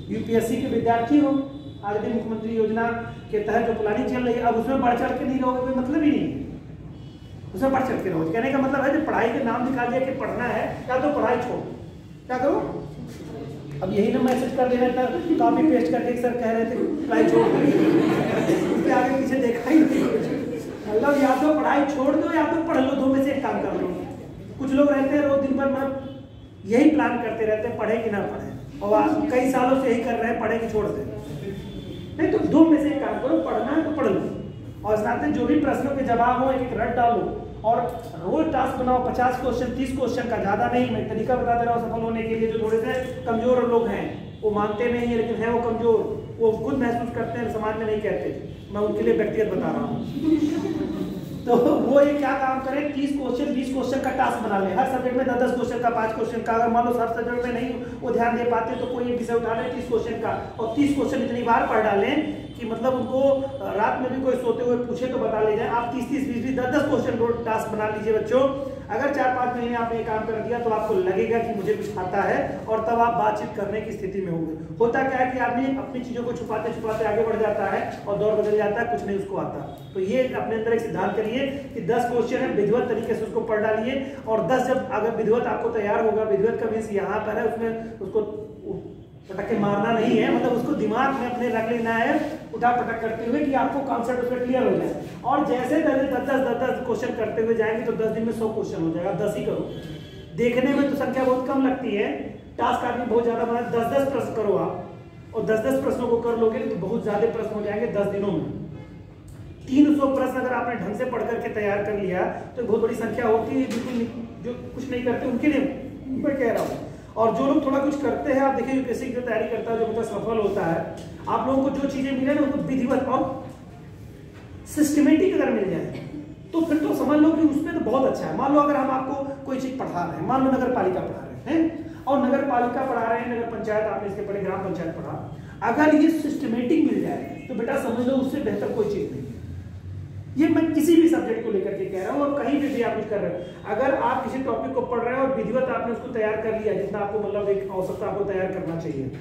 यूपीएससी के विद्यार्थी हो, आज भी मुख्यमंत्री योजना के तहत जो प्लानिंग चल रही है, अब उसमें बढ़ चढ़ के नहीं रहोगे, कोई मतलब ही नहीं है, उसमें बढ़ चढ़ के रहो। कहने का मतलब है जो पढ़ाई के नाम निकाल दिया कि पढ़ना है, या तो पढ़ाई छोड़, क्या करो? अब यही ना मैसेज कर देना था, कॉपी पेस्ट करके सर कह रहे थे पढ़ाई छोड़ दो, आगे पीछे देखा ही नहीं, मतलब या तो पढ़ाई छोड़ दो या तो पढ़ लो, 2 में से एक काम कर लो। कुछ लोग रहते हैं रोज दिन भर मतलब यही प्लान करते रहते हैं, पढ़े कि ना पढ़े, और आप कई सालों से यही कर रहे हैं, पढ़े कि छोड़ दे। नहीं तो 2 में से एक काम करो, पढ़ना है तो पढ़ लो, और साथ में जो भी प्रश्नों के जवाब हो एक रट डालो, और रोज टास्क बनाओ, 50 क्वेश्चन 30 क्वेश्चन का, ज्यादा नहीं। मैं तरीका बता दे रहा हूँ सफल होने के लिए। जो थोड़े से कमजोर लोग हैं, वो मानते नहीं है, लेकिन है वो कमजोर, वो खुद महसूस करते हैं, समाज में नहीं कहते, मैं उनके लिए व्यक्तिगत बता रहा हूँ। तो वो ये क्या काम करें, 30 क्वेश्चन 20 क्वेश्चन का टास्क बना ले, हर सब्जेक्ट में 10-10 क्वेश्चन का, 5 क्वेश्चन का। अगर मान लो हर सब्जेक्ट में नहीं वो ध्यान दे पाते तो कोई एक विषय उठा ले 30 क्वेश्चन का, और 30 क्वेश्चन इतनी बार पढ़ डालें कि मतलब उनको रात में भी कोई सोते हुए पूछे तो बता ले जाए। आप 30-30 20-20 10-10 क्वेश्चन रोज टास्क बना लीजिए बच्चों। अगर 4-5 महीने आपने ये काम कर दिया तो आपको लगेगा कि मुझे कुछ आता है, और तब आप बातचीत करने की स्थिति में होंगे। होता क्या है कि आदमी अपनी चीजों को छुपाते छुपाते आगे बढ़ जाता है और दौर बदल जाता है, कुछ नहीं उसको आता। तो ये अपने अंदर एक सिद्धांत करिए कि 10 क्वेश्चन है, विधिवत तरीके से उसको पढ़ डालिए, और 10 जब अगर विधिवत आपको तैयार होगा, विधिवत का मीन्स यहाँ पर है, उसमें उसको पटक मारना नहीं है, मतलब उसको दिमाग में अपने रख लेना है उठा पटक करते हुए कि आपको कॉन्सेप्ट उसमें क्लियर हो जाए। और जैसे 10-10 क्वेश्चन करते हुए जाएंगे तो 10 दिन में 100 क्वेश्चन हो जाएगा। 10 ही करो, देखने में तो संख्या बहुत कम लगती है, टास्क आदमी बहुत ज्यादा बना, 10-10 प्रश्न करो आप, और 10-10 प्रश्नों को कर लोगे तो बहुत ज्यादा प्रश्न हो जाएंगे 10 दिनों में। 300 प्रश्न अगर आपने ढंग से पढ़ करके तैयार कर लिया तो बहुत बड़ी संख्या होती है। बिल्कुल जो कुछ नहीं करते उनके लिए मैं कह रहा हूँ, और जो लोग थोड़ा कुछ करते हैं, आप देखिए यूपीएससी की तैयारी करता है, जो बच्चा सफल होता है, आप लोगों को जो चीजें मिले ना उनको विधिवत और सिस्टमेटिक अगर मिल जाए तो फिर तो समझ लो कि उसमें तो बहुत अच्छा है। मान लो अगर हम आपको कोई चीज पढ़ा रहे हैं, मान लो नगर पालिका पढ़ा रहे हैं, और नगर पालिका पढ़ा रहे हैं, नगर पंचायत आपने इसके पढ़े, ग्राम पंचायत पढ़ा, अगर ये सिस्टमेटिक मिल जाए तो बेटा समझ लो उससे बेहतर कोई चीज नहीं। ये मैं किसी भी सब्जेक्ट को लेकर के कह रहा हूँ, और कहीं भी आप कुछ कर रहे हो, अगर आप किसी टॉपिक को पढ़ रहे हैं और विधिवत आपने उसको तैयार कर लिया, जितना आपको मतलब एक आवश्यकता आपको तैयार करना चाहिए,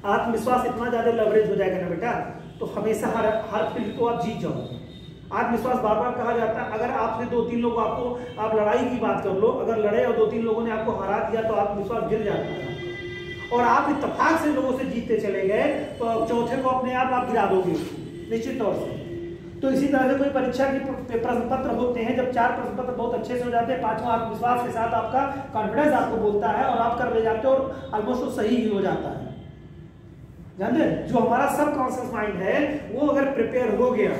आत्मविश्वास इतना ज्यादा लेवरेज हो जाएगा ना बेटा, तो हमेशा हर फील्ड को आप जीत जाओगे। आत्मविश्वास बार बार कहा जाता है, अगर आपसे 2-3 लोग आपको, आप लड़ाई की बात कर लो, अगर लड़े और 2-3 लोगों ने आपको हरा दिया तो आत्मविश्वास गिर जाता है, और आप इत्तेफाक से लोगों से जीतते चले गए तो चौथे को अपने आप गिरा दोगे निश्चित तौर से। तो इसी तरह से कोई परीक्षा के प्रश्न पत्र होते हैं, जब 4 प्रश्न पत्र बहुत अच्छे से हो जाते हैं, 5वां आत्मविश्वास के साथ आपका कॉन्फिडेंस आपको बोलता है और आप कर ले जाते हो, और ऑलमोस्ट वो सही ही हो जाता है। जानते जो हमारा सबकॉन्शियस माइंड है वो अगर प्रिपेयर हो गया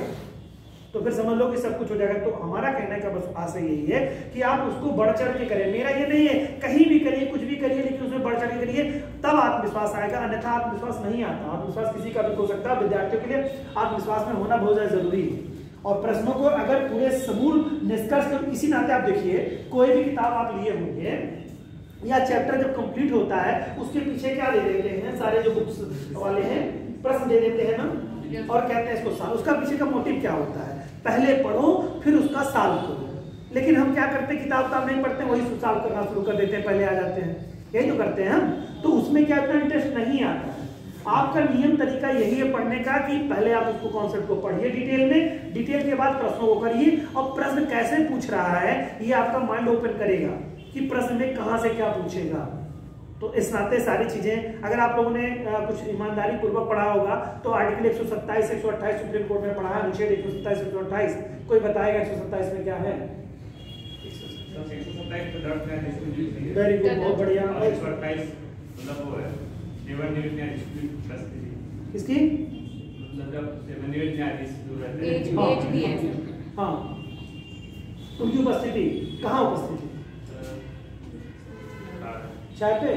तो फिर समझ लो कि सब कुछ हो जाएगा। तो हमारा कहने का बस आशय यही है कि आप उसको बढ़ चढ़ के करें। मेरा ये नहीं है कहीं भी करिए, कुछ भी करिए, लेकिन उसमें बढ़ चढ़ के करिए, तब आत्मविश्वास आएगा, अन्यथा आत्मविश्वास नहीं आता। आत्मविश्वास किसी का भी हो सकता है, विद्यार्थियों के लिए आत्मविश्वास में होना बहुत ज्यादा जरूरी है। और प्रश्नों को अगर पूरे समूल निष्कर्ष कर, इसी नाते आप देखिए कोई भी किताब आप लिए होंगे या चैप्टर जब कंप्लीट होता है उसके पीछे क्या दे देते हैं, सारे जो बुक्स वाले हैं प्रश्न दे देते हैं ना, और कहते हैं इसको साल। उसका पीछे का मोटिव क्या होता है, पहले पढ़ो फिर उसका साल करो। लेकिन हम क्या करते हैं, किताब नहीं पढ़ते, वही साल करना शुरू कर देते हैं, पहले आ जाते हैं, यही तो करते हैं हम। तो उसमें क्या इतना इंटरेस्ट नहीं आता है। आपका नियम तरीका यही है पढ़ने का कि पहले आप उसको कॉन्सेप्ट को पढ़िए डिटेल में, डिटेल के बाद प्रश्नों को करिए और प्रश्न कैसे पूछ रहा है ये आपका माइंड ओपन करेगा कि प्रश्न में कहां से क्या पूछेगा। तो इस नाते सारी चीजें अगर आप लोगों ने कुछ ईमानदारी पूर्वक पढ़ा होगा तो आर्टिकल 127 128 सुप्रीम कोर्ट में पढ़ा है, अनुच्छेद 127 128 कोई बताएगा 127 में क्या है? वेरी गुड, बहुत बढ़िया। किसकी? हाँ, उनकी उपस्थिति कहाँ उपस्थिति? चाय पे?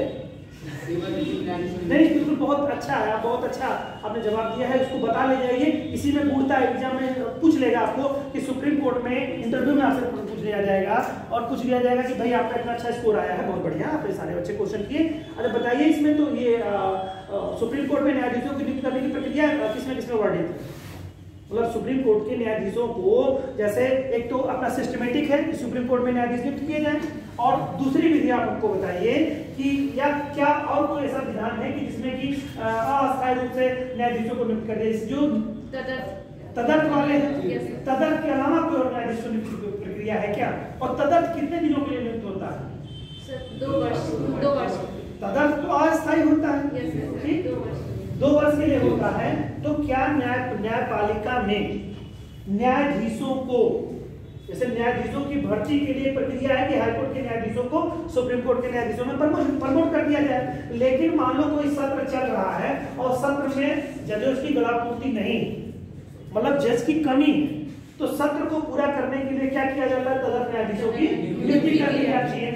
नहीं, बिल्कुल बहुत अच्छा है, बहुत अच्छा आपने जवाब दिया है। उसको बता ले जाइए, इसी में पूछता है एग्जाम में, पूछ लेगा आपको कि सुप्रीम कोर्ट में इंटरव्यू में आपसे पूछ लिया जाएगा और पूछ लिया जाएगा कि भाई आपका इतना अच्छा स्कोर आया है, बहुत बढ़िया, आपने सारे बच्चे क्वेश्चन किए। अरे बताइए इसमें तो ये सुप्रीम कोर्ट में न्यायाधीशों की नियुक्ति करने की प्रक्रिया किसमें वर्णित है? मतलब सुप्रीम कोर्ट के न्यायाधीशों को जैसे एक तो अपना सिस्टमेटिक है कि सुप्रीम कोर्ट में न्यायाधीश नियुक्त किए जाए, और दूसरी विधि आप हमको बताइए कि या क्या और कोई ऐसा विधान है कि जिसमें कि अस्थायी रूप से न्यायाधीशों को नियुक्त कर दे, जो तदर्थ वाले हैं। तदर्थ के अलावा कोई और न्यायाधीश को नियुक्त की प्रक्रिया है क्या? और तदर्थ कितने दिनों के लिए नियुक्त होता है? 2 वर्ष। तदर्थ तो अस्थायी होता है, ठीक, 2 वर्ष के लिए होता है। तो क्या न्यायपालिका में न्यायाधीशों को, जैसे न्यायाधीशों की भर्ती के लिए प्रक्रिया है कि हाईकोर्ट के न्यायाधीशों को सुप्रीम कोर्ट के न्यायाधीशों में प्रमोट कर दिया जाए, लेकिन मान लो कोई सत्र चल रहा है और सत्र में जजेस की गलापूर्ति नहीं, मतलब जज की कमी, तो सत्र को पूरा करने के लिए क्या किया जाता है? तदर्थ न्यायाधीशों की नियुक्ति कर दी जाती है।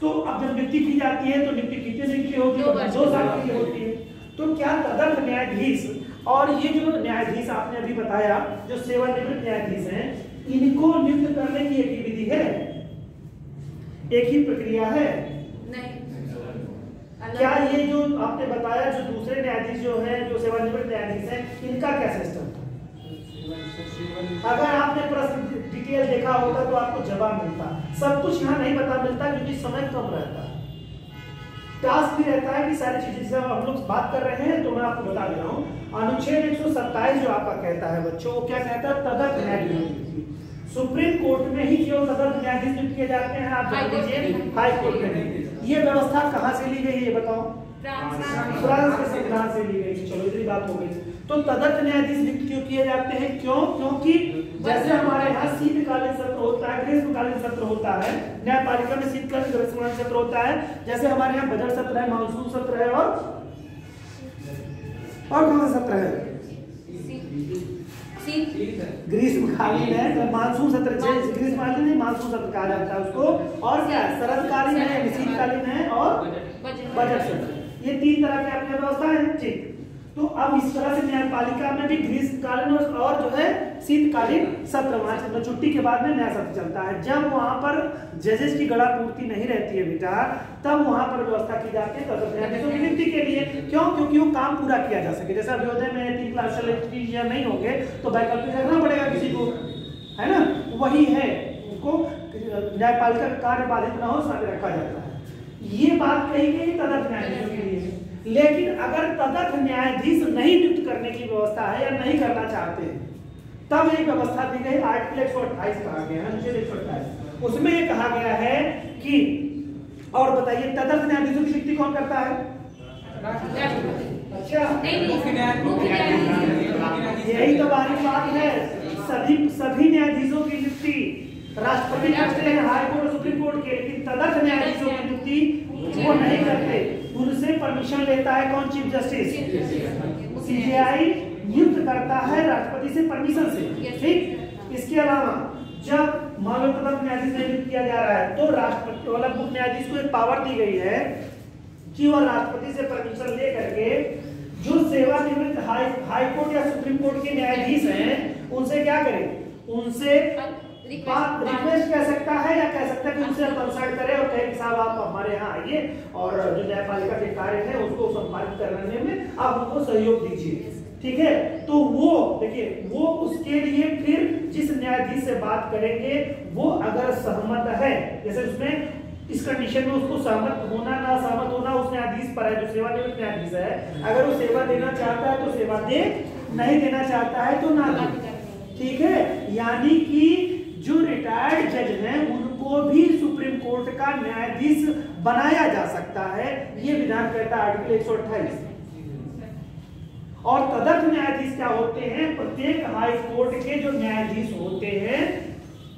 तो अब जब नियुक्ति की जाती है तो नियुक्ति कितने दिन की होती है? 2 साल की होती है। तो क्या तदर्थ न्यायाधीश और ये जो न्यायाधीश आपने अभी बताया जो सेवानिवृत्त न्यायाधीश हैं, इनको नियुक्त करने की एक ही विधि है, एक ही प्रक्रिया है? नहीं। क्या ये जो आपने बताया जो दूसरे न्यायाधीश जो हैं, जो सेवानिवृत्त न्यायाधीश हैं, इनका क्या सिस्टम? अगर आपने प्रश्न डिटेल देखा होता तो आपको जवाब मिलता। सब कुछ यहाँ नहीं पता मिलता क्योंकि समय कम रहता है, टास्क भी रहता है कि सारी चीजें जिसे हम लोग बात कर रहे हैं। तो मैं आपको बता दे रहा हूँ, अनुच्छेद 127 जो आपका कहता है बच्चों, वो क्या कहता है? तदर्थ न्यायाधीश। सुप्रीम कोर्ट में ही केवल तदर्थ न्यायाधीश नियुक्त किए जाते हैं, आप जान लीजिए हाई कोर्ट में। ये व्यवस्था कहाँ से ली गई है ये बताओ? फ्रांस के संविधान से ली गई। चलो इतनी बात हो गई। तो तदर्थ न्यायाधीश नियुक्त क्यों किए जाते हैं? क्यों? क्योंकि जैसे हमारे यहाँ शीतकालीन सत्र होता है, ग्रीष्मकालीन सत्र होता है, न्यायपालिका में शीतकालीन ग्रीष्मकालीन सत्र होता है, जैसे हमारे यहाँ बजट सत्र है, मानसून सत्र है, और कौन सा सत्र है? ग्रीष्मकालीन है, मानसून सत्र, ग्रीष्मकालीन नहीं मानसून सत्र कहा जाता है उसको, और क्या शरदकालीन है, शीतकालीन है, और बजट सत्र। ये 3 तरह के अपने व्यवस्था है, ठीक। तो अब इस तरह से न्यायपालिका में भी ग्रीष्मकालीन और जो है शीतकालीन सत्र, वहां छुट्टी के बाद में नया सत्र चलता है। जब वहां पर जजेस की गड़ापूर्ति नहीं रहती है बेटा, तब वहां पर व्यवस्था की जाती है तदर्थ न्यायाधीशों की नियुक्ति के लिए। क्यों? क्योंकि वो काम पूरा किया जा सके। जैसे अभ्योदय में 3 क्लास टीचर नहीं होंगे तो वैकल्पिक रखना पड़ेगा किसी को, है ना? वही है, उनको न्यायपालिका का कार्य बाधित न हो साथ रखा जाता है। ये बात कही गई तदर्थ न्यायाधीशों के लिए। लेकिन अगर तदर्थ न्यायाधीश नहीं नियुक्त करने की व्यवस्था है या नहीं करना चाहते हैं, तब एक व्यवस्था दी गई, आर्टिकल 128 कहा गया है, अनुच्छेद 128। उसमें ये कहा गया है कि, और बताइए तदर्थ न्यायाधीशों की नियुक्ति कौन करता है? अच्छा, यही तो बारी बात है। सभी न्यायाधीशों की नियुक्ति राष्ट्रपति करते हैं, हाई कोर्ट और सुप्रीम कोर्ट के, लेकिन तदर्थ न्यायाधीशों की नियुक्ति वो नहीं करते। उनसे परमिशन लेता है कौन? Chief justice. सीजेआई नियुक्त करता है राष्ट्रपति से परमिशन से, ठीक। इसके अलावा जब मान लो तदर्थ न्यायाधीश नियुक्त किया जा रहा है तो राष्ट्रपति वाला मुख्य न्यायाधीश को एक पावर दी गई है कि वह राष्ट्रपति से परमिशन ले करके जो सेवानिवृत्त हाई कोर्ट या सुप्रीम कोर्ट के न्यायाधीश हैं उनसे क्या करें? उनसे रिक्वेस्ट कह सकता है या कह सकता है कि उनसे कंसल्ट करे और कहे कि साहब आप हमारे यहाँ आइए और जो न्यायपालिका के कार्य है उसको संपादित करने में आप हमको सहयोग दीजिए, ठीक है। तो वो देखिए, वो उसके लिए फिर जिस न्यायाधीश से बात करेंगे वो अगर सहमत है, जैसे उसमें इस कंडीशन में उसको सहमत होना ना सहमत होना उस न्यायाधीश पर है, जो सेवानिवृत्त न्यायाधीश है। अगर वो सेवा देना चाहता है तो सेवा दे, नहीं देना चाहता है तो ना दे। ठीक है, यानी कि जो रिटायर्ड जज हैं उनको भी सुप्रीम कोर्ट का न्यायाधीश बनाया जा सकता है, ये विधान कहता है आर्टिकल 128। और तदर्थ न्यायाधीश क्या होते हैं? प्रत्येक हाई कोर्ट के जो न्यायाधीश होते हैं,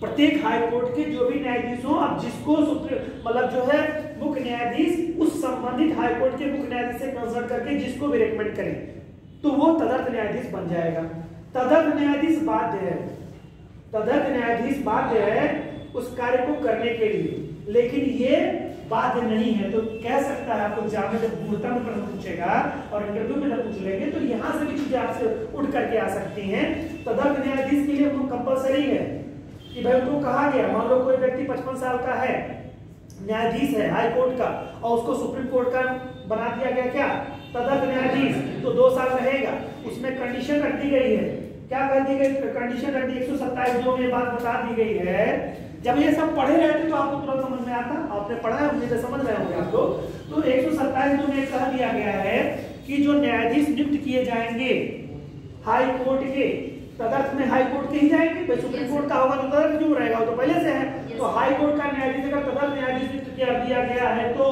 प्रत्येक हाई कोर्ट के जो भी न्यायाधीश हो, अब जिसको मतलब जो है मुख्य न्यायाधीश उस संबंधित हाई कोर्ट के मुख्य न्यायाधीश से कंसल्ट करके जिसको भी रेकमेंड करे तो वो तदर्थ न्यायाधीश बन जाएगा। तदर्थ न्यायाधीश बाध्य है, तदर्थ न्यायाधीश बाध्य है उस कार्य को करने के लिए, लेकिन ये बाध्य नहीं है। तो कह सकता है आपको एग्जाम में जब पूर्णता में प्रश्न पूछेगा और इंटरव्यू में जब पूछ लेंगे तो यहाँ से भी चीजें आपसे उठ करके आ सकती हैं। तदर्थ न्यायाधीश के लिए वो कंपलसरी है कि भाई उनको कहा गया, मान लो कोई व्यक्ति 55 साल का है, न्यायाधीश है हाई कोर्ट का, और उसको सुप्रीम कोर्ट का बना दिया गया क्या? तदर्थ न्यायाधीश, तो 2 साल रहेगा। उसमें कंडीशन रख दी गई है, क्या कर दी गई कंडीशन रख दी? 127 में बात बता दी गई है। जब ये सब पढ़े रहते तो आपको तुरंत समझ में आता, आपने पढ़ा है उम्मीद है समझ रहे होंगे आप लोग। तो 127 में कह दिया गया है कि जो न्यायाधीश नियुक्त किए जाएंगे हाई कोर्ट के, तदर्थ में हाई कोर्ट के ही जाएंगे, भाई सुप्रीम कोर्ट का होगा तो तदर्थ क्यों रहेगा, वो तो पहले से है। तो हाई कोर्ट का न्यायाधीश अगर तदर्थ न्यायाधीश नियुक्त दिया गया है तो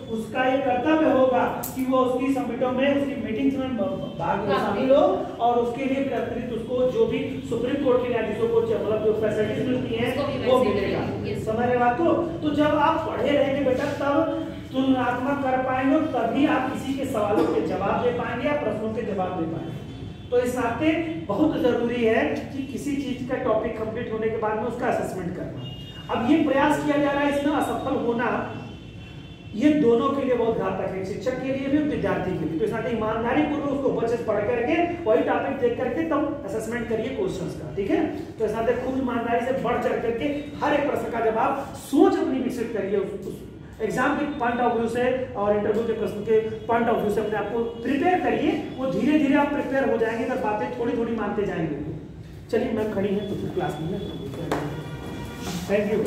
उसका ये कर्तव्य होगा कि वो उसकी समिटों में, उसकी मीटिंग्स में भाग शामिल हो और उसके लिए अतिरिक्त उसको जो भी सुप्रीम कोर्ट के न्यायाधीशों को मतलब जो फैसिलिटीज मिलती हैं वो मिलेगा। समझ रहे बात को? तो जब आप पढ़े रहेंगे बेटा तब तुलनात्मक कर पाएंगे और तभी आप किसी के सवालों के जवाब दे पाएंगे या प्रश्नों के जवाब दे पाएंगे। तो इस नाते बहुत जरूरी है कि किसी चीज का टॉपिक कंप्लीट होने के बाद में उसका असेसमेंट करना। अब ये प्रयास किया जा रहा है, इसमें असफल होना ये दोनों के लिए बहुत घातक है, शिक्षक के लिए भी विद्यार्थी के लिए। तो इस नाते ईमानदारी पूर्वक उसको बच्चे पढ़ करके वही टॉपिक देख करके तब असेसमेंट करिए क्वेश्चंस का, ठीक है। तो इस नाते खूब ईमानदारी से बढ़ चढ़ करके हर एक प्रश्न का जवाब सोच अपनी विकसित करिए, उस एग्जाम के पॉइंट ऑफ व्यू से और इंटरव्यू के प्रश्न के पॉइंट ऑफ व्यू से अपने आपको प्रिपेयर करिए। वो धीरे धीरे आप प्रिपेयर हो जाएंगे अगर बातें थोड़ी थोड़ी मानते जाएंगे। चलिए मैम खड़ी है तो फिर क्लास में। Thank you.